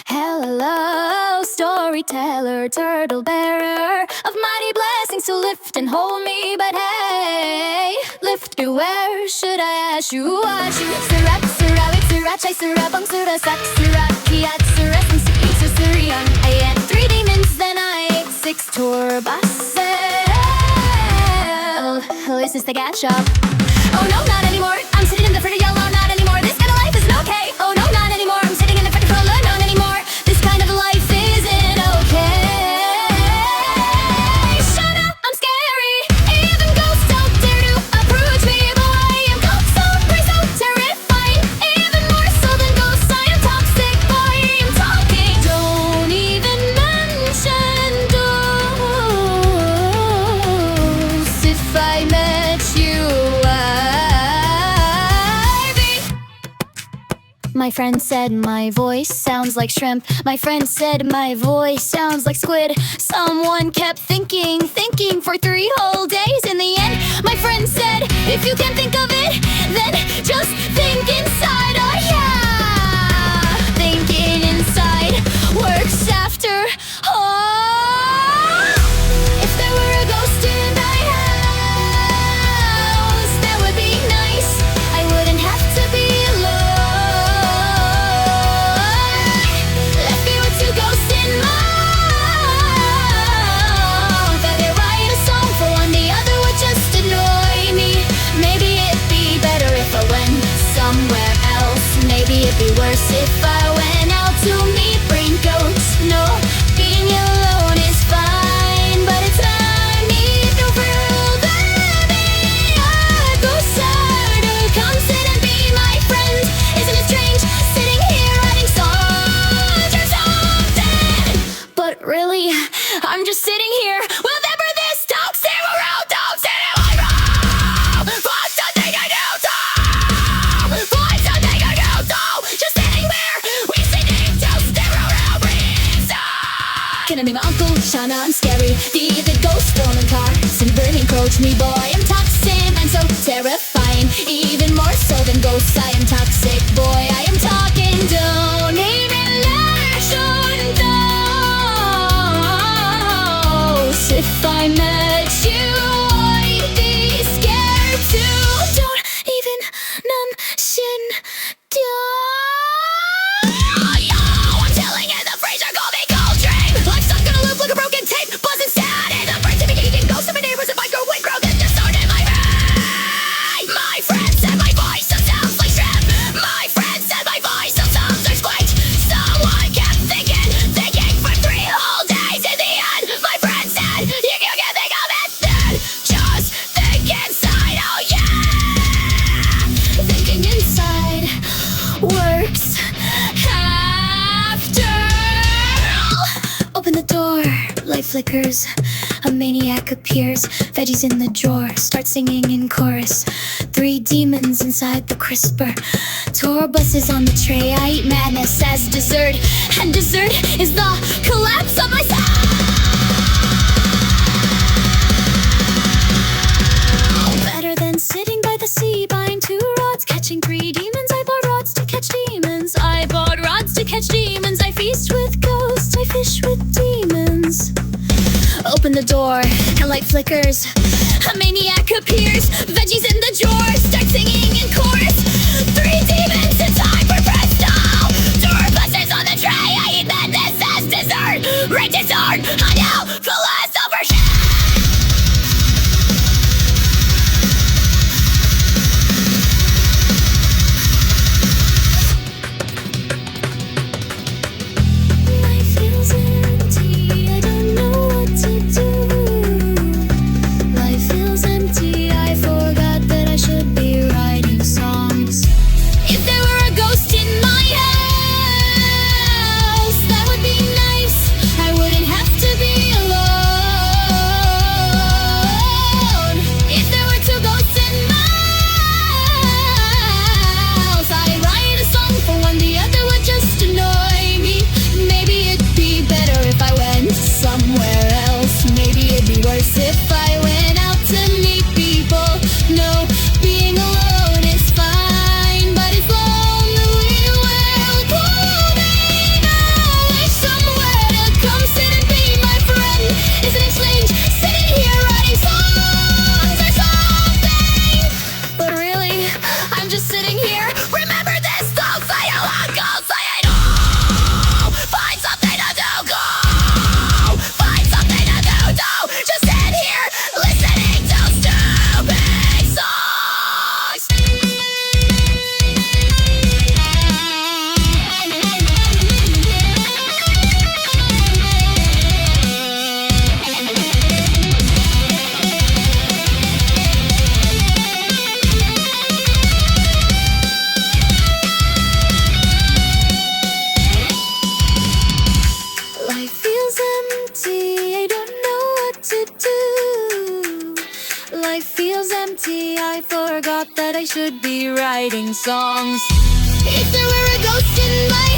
Hello, storyteller, turtle bearer of mighty blessings to lift and hold me. But hey, lift you where? Should I ask you what you? Surat, Surawit, Surachai, Surapong, Surasak, Surakiat, Surasaeng, Suriyan. I ate 3 demons, then I ate 6 tour buses. Oh, is this the cat shop? Oh no, not anymore. I'm sitting in the pretty yellow, not anymore. This kind of life isn't okay. Oh no, not anymore. I'm sitting in the pretty cola, not anymore. This kind of life isn't okay. Shut up, I'm scary. Even ghosts don't dare to approach me. But I am cold, so brave, so terrifying. Even more so than ghosts, I am toxic. I am talking. Don't even mention those. If I met you, my friend said my voice sounds like shrimp. My friend said my voice sounds like squid. Someone kept thinking for 3 whole days. In the end, my friend said, if you can't think of it, then just think inside. Oh yeah, thinking inside works after all. If there were a ghost in my house, that would be nice. I wouldn't have to be it'd be worse if I went out to meet brain goats. No, being alone is fine, but it's not me to feel baby. I'd go sad to come sit and be my friend. Isn't it strange sitting here writing songs or something? But really, I'm just sitting here with ever this toxic around. Don't sit in my room. Find something I do. Find something I do. Just sitting there, we sitting to stare around breeze. Can I be my uncle? Shauna, I'm scary. The ghost stolen cars and burning coach me, boy. I'm toxic and so terrifying. Even more so than ghosts, I am toxic, boy. I am talking. Don't even mention those. If I met you, I'd be scared too. Don't even mention those. Flickers, a maniac appears. Veggies in the drawer, start singing in chorus. 3 demons inside the crisper. Tour buses on the tray. I eat madness as dessert, and dessert is the collapse of my soul. Better than sitting by the sea, buying 2 rods, catching 3 demons. I bought rods to catch demons. I bought rods to catch demons. I feast with ghosts. I fish with demons. Open the door, a light flickers, a maniac appears. Veggies in the drawer, start singing in chorus. 3 demons inside for presto. Tour buses on the tray. I eat madness as dessert. Right dessert, I know, philosopher shit. Life feels empty. I don't know what to do. Life feels empty. I forgot that I should be writing empty. I forgot that I should be writing songs. If there were a ghost in my